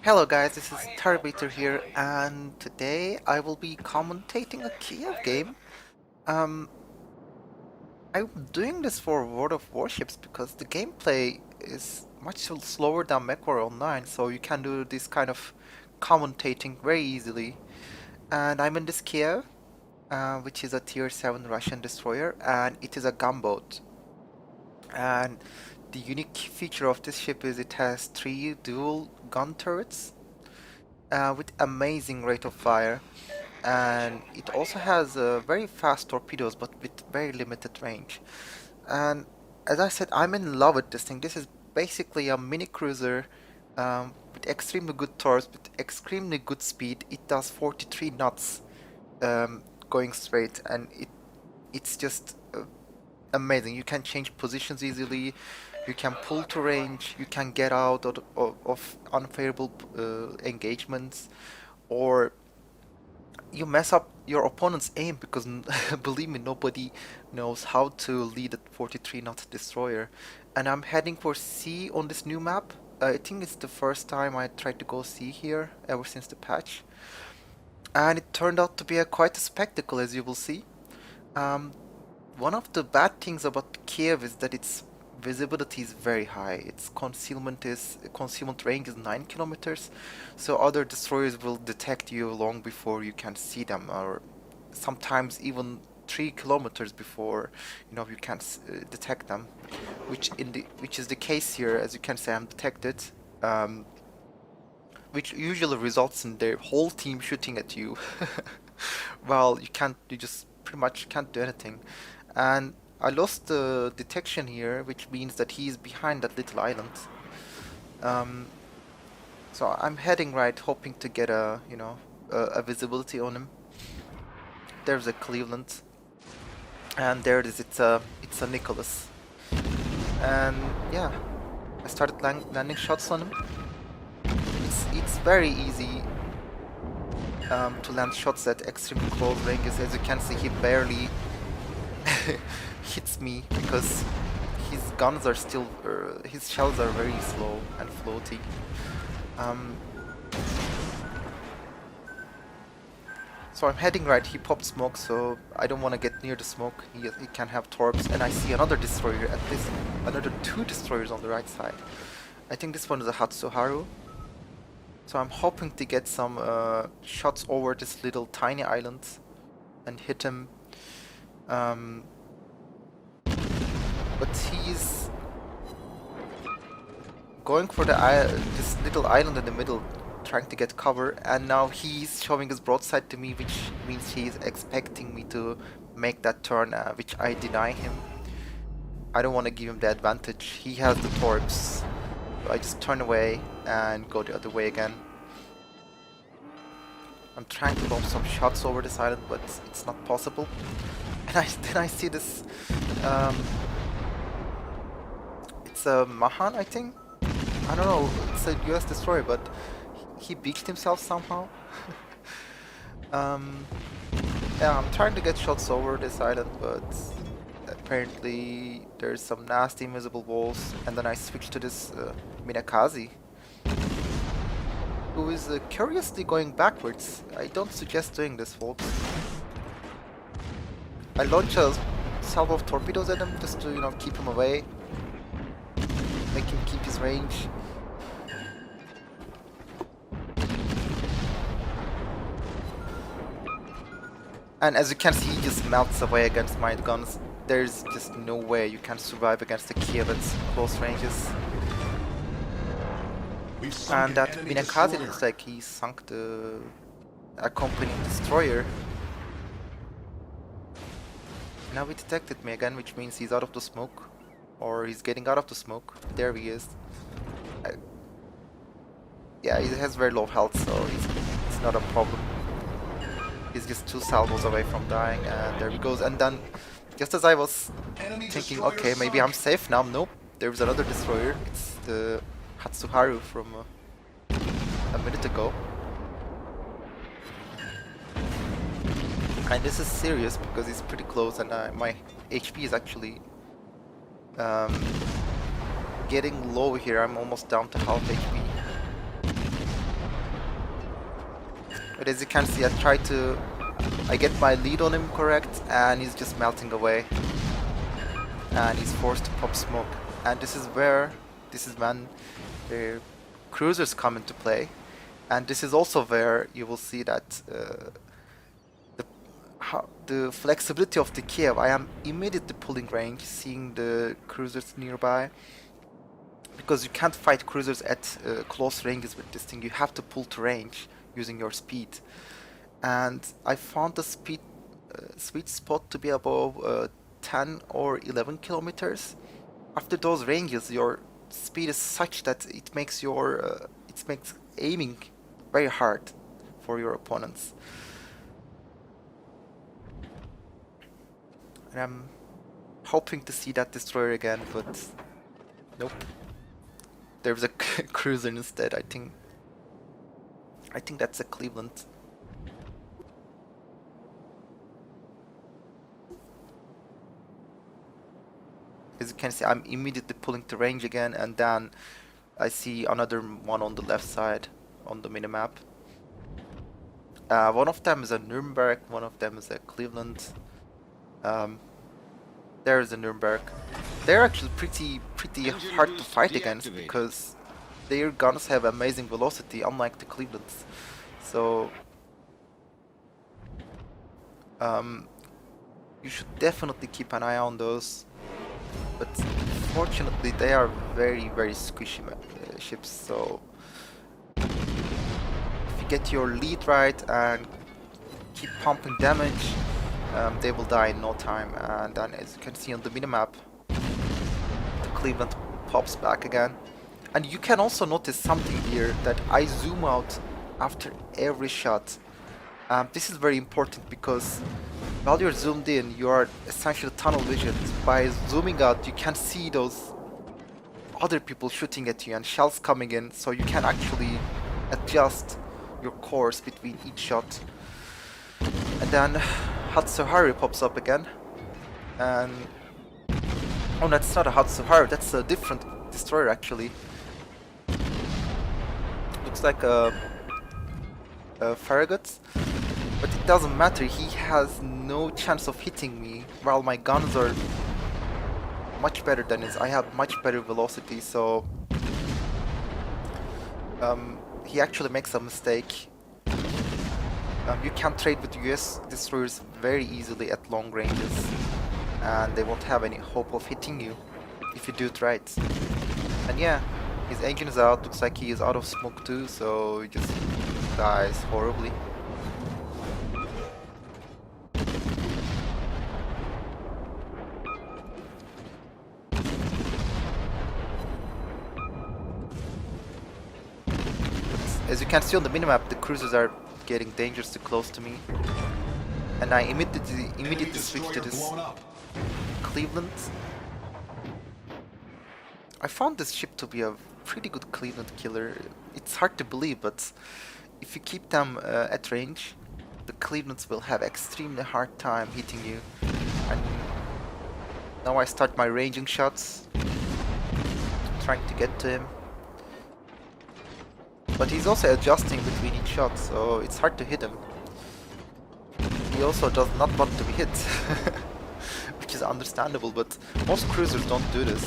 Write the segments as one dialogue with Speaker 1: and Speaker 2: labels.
Speaker 1: Hello guys, this is Tarbator here, and today I will be commentating a Kiev game. Um, I'm doing this for World of Warships because the gameplay is much slower than MechWarrior Online, so you can do this kind of commentating very easily. And I'm in this Kiev, which is a Tier 7 Russian destroyer, and it is a gunboat. And the unique feature of this ship is it has 3 dual gun turrets with amazing rate of fire, and it also has very fast torpedoes but with very limited range. And as I said, I'm in love with this thing. This is basically a mini cruiser with extremely good torques, with extremely good speed. It does 43 knots going straight, and it's just amazing. You can change positions easily. You can pull to range. You can get out of unfavorable engagements, or you mess up your opponent's aim because believe me, nobody knows how to lead a 43 knot destroyer. And I'm heading for C on this new map. I think it's the first time I tried to go C here ever since the patch, and it turned out to be quite a spectacle, as you will see. Um, One of the bad things about Kiev is that its visibility is very high. Its concealment range is 9 kilometers, so other destroyers will detect you long before you can see them, or sometimes even 3 kilometers before you can detect them. Which is the case here, as you can say, I'm detected. Um, which usually results in their whole team shooting at you. Well, you just pretty much can't do anything. And I lost the detection here, which means that he's behind that little island. Um, so I'm heading right, hoping to get a visibility on him. There's a Cleveland, and there it is. It's a Nicholas, and yeah, I started landing shots on him. It's very easy to land shots at extremely close ranges. As you can see, he barely hits me because his guns are still, his shells are very slow and floaty. Um, so I'm heading right. He popped smoke, so I don't want to get near the smoke. He can have torps, and I see another destroyer. At least another 2 destroyers on the right side. I think this one is a Hatsuharu. So I'm hoping to get some shots over this little tiny island and hit him. But he's going for this little island in the middle, trying to get cover, and now he's showing his broadside to me, which means he's expecting me to make that turn, which I deny him. I don't want to give him the advantage. He has the torps. So I just turn away and go the other way again. I'm trying to bomb some shots over this island, but it's not possible. And then I see this. It's a Mahan, I think. I don't know. It's a US destroyer, but he beached himself somehow. Yeah, I'm trying to get shots over this island, but apparently there's some nasty invisible walls. And then I switch to this Minakaze, who is curiously going backwards. I don't suggest doing this, folks. I launch a salvo of torpedoes at him just to keep him away, make him keep his range. And as you can see, he just melts away against my guns. There's just no way you can survive against the Kiev at close ranges. And that Minakaze looks like he sunk the accompanying destroyer. Now he detected me again, which means he's out of the smoke. Or he's getting out of the smoke. There he is. Yeah, he has very low health, so it's not a problem. He's just 2 salvos away from dying, and there he goes. And then, just as I was thinking, okay, maybe I'm safe now, nope. There's another destroyer. It's the Hatsuharu from a minute ago. And this is serious because he's pretty close, and my HP is actually getting low here. I'm almost down to half HP. But as you can see, I get my lead on him correct, and he's just melting away. And he's forced to pop smoke. And this is when the cruisers come into play. And this is also where you will see that the flexibility of the Kiev. I am immediately pulling range, seeing the cruisers nearby. Because you can't fight cruisers at close ranges with this thing. You have to pull to range using your speed. And I found the sweet spot to be above 10 or 11 kilometers. After those ranges, your speed is such that it makes aiming very hard for your opponents. And I'm hoping to see that destroyer again, but nope. There's a cruiser instead. I think that's a Cleveland. As you can see, I'm immediately pulling to range again, and then I see another one on the left side on the minimap. One of them is a Nuremberg, one of them is a Cleveland. There's a Nuremberg. They're actually pretty hard to fight against because their guns have amazing velocity, unlike the Clevelands. So you should definitely keep an eye on those. But fortunately, they are very squishy ships. So if you get your lead right and keep pumping damage, they will die in no time. And then, as you can see on the minimap, the Cleveland pops back again. And you can also notice something here, that I zoom out after every shot. This is very important because while you're zoomed in, you are essentially tunnel vision. By zooming out, you can see those other people shooting at you and shells coming in, so you can actually adjust your course between each shot. And then Hatsuharu pops up again. And oh, that's not a Hatsuharu, that's a different destroyer actually. Looks like a Farragut. But it doesn't matter, he has no chance of hitting me, while my guns are much better than his. I have much better velocity, so he actually makes a mistake. You can trade with US destroyers very easily at long ranges, and they won't have any hope of hitting you if you do it right. And yeah, his engine is out, looks like he is out of smoke too, so he just dies horribly. As you can see on the minimap, the cruisers are getting dangerously close to me, and I immediately switched to this Cleveland. I found this ship to be a pretty good Cleveland killer. It's hard to believe, but if you keep them at range, the Clevelands will have extremely hard time hitting you. And now I start my ranging shots, trying to get to him. But he's also adjusting between each shot, so it's hard to hit him. He also does not want to be hit, which is understandable, but most cruisers don't do this,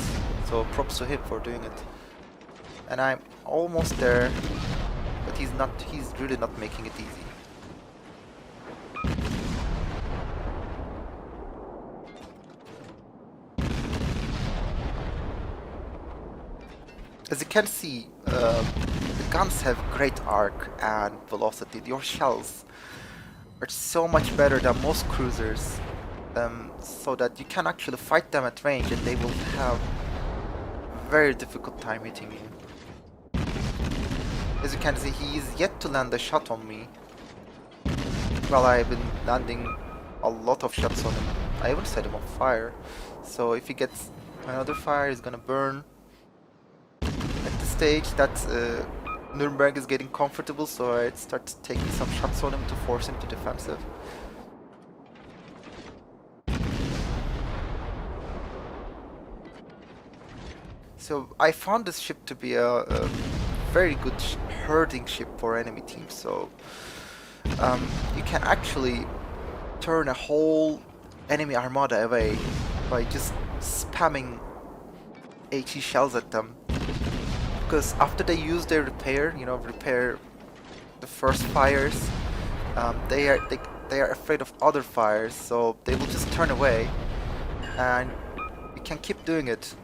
Speaker 1: so props to him for doing it. And I'm almost there, but he's really not making it easy. As you can see, the guns have great arc and velocity. Your shells are so much better than most cruisers, so that you can actually fight them at range and they will have a very difficult time hitting you. As you can see, he is yet to land a shot on me, while I've been landing a lot of shots on him. I even set him on fire, so if he gets another fire, he's gonna burn. At this stage, that Nuremberg is getting comfortable, so I start taking some shots on him to force him to defensive. So I found this ship to be a very good herding ship for enemy teams. So you can actually turn a whole enemy armada away by just spamming HE shells at them. Because after they use their repair, repair the first fires, they are afraid of other fires, so they will just turn away, and you can keep doing it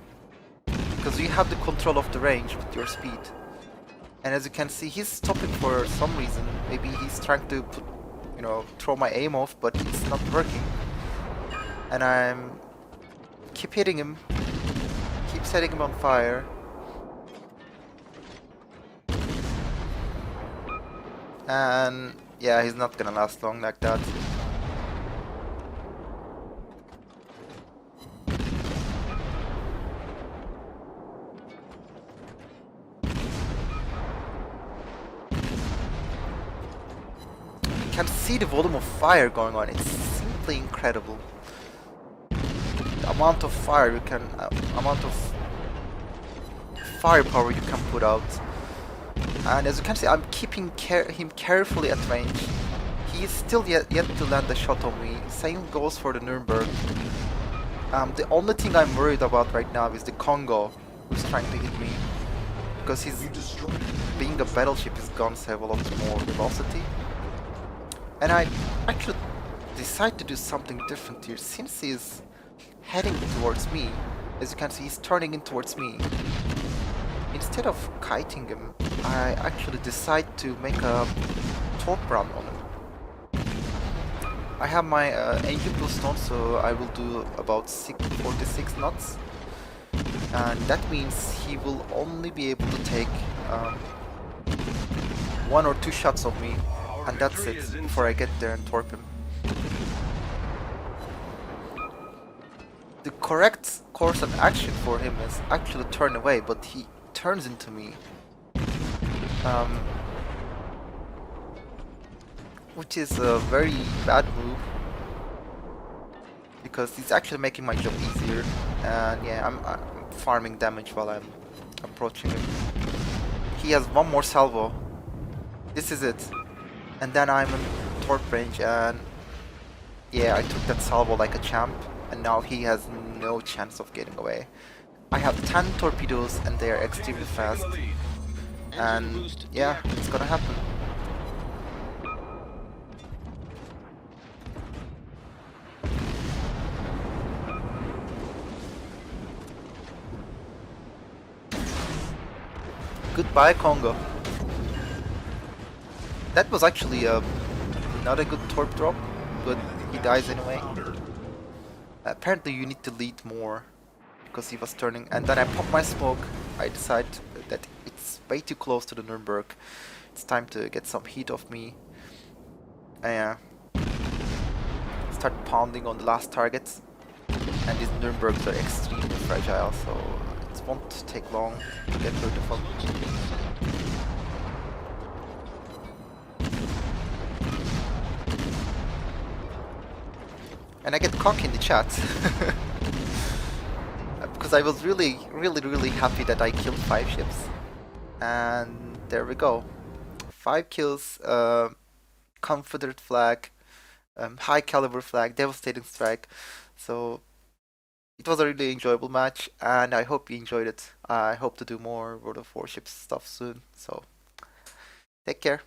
Speaker 1: because you have the control of the range with your speed. And as you can see, he's stopping for some reason. Maybe he's trying to throw my aim off, but it's not working. And I'm keep hitting him, keep setting him on fire. And yeah, he's not gonna last long like that. You can see the volume of fire going on. It's simply incredible. The amount of fire you can, amount of firepower you can put out. And as you can see, I'm keeping him carefully at range. He is still yet to land a shot on me. Same goes for the Nuremberg. The only thing I'm worried about right now is the Congo, who's trying to hit me. Because being a battleship, his guns have a lot more velocity. And I actually decide to do something different here. Since he's heading towards me, as you can see, he's turning in towards me. Instead of kiting him, I actually decide to make a torp run on him. I have my engine boost on, so I will do about 46 knots. And that means he will only be able to take 1 or 2 shots of me, and that's it, before I get there and torp him. The correct course of action for him is actually turn away, but he turns into me. Which is a very bad move, because he's actually making my job easier. And yeah, I'm farming damage while I'm approaching him. He has one more salvo. This is it. And then I'm in torp range, and yeah, I took that salvo like a champ, and now he has no chance of getting away. I have 10 torpedoes and they are extremely fast. And yeah, it's gonna happen. Goodbye, Congo. That was actually not a good torp drop, but he dies anyway. Apparently you need to lead more, because he was turning, and then I pop my smoke. I decide that it's way too close to the Nuremberg. It's time to get some heat off me. Start pounding on the last targets. And these Nurembergs are extremely fragile, so it won't take long to get rid of them. And I get cocky in the chat. Because I was really happy that I killed 5 ships. And there we go. 5 kills, Confederate flag, high caliber flag, devastating strike. So it was a really enjoyable match, and I hope you enjoyed it. I hope to do more World of Warships stuff soon. So take care.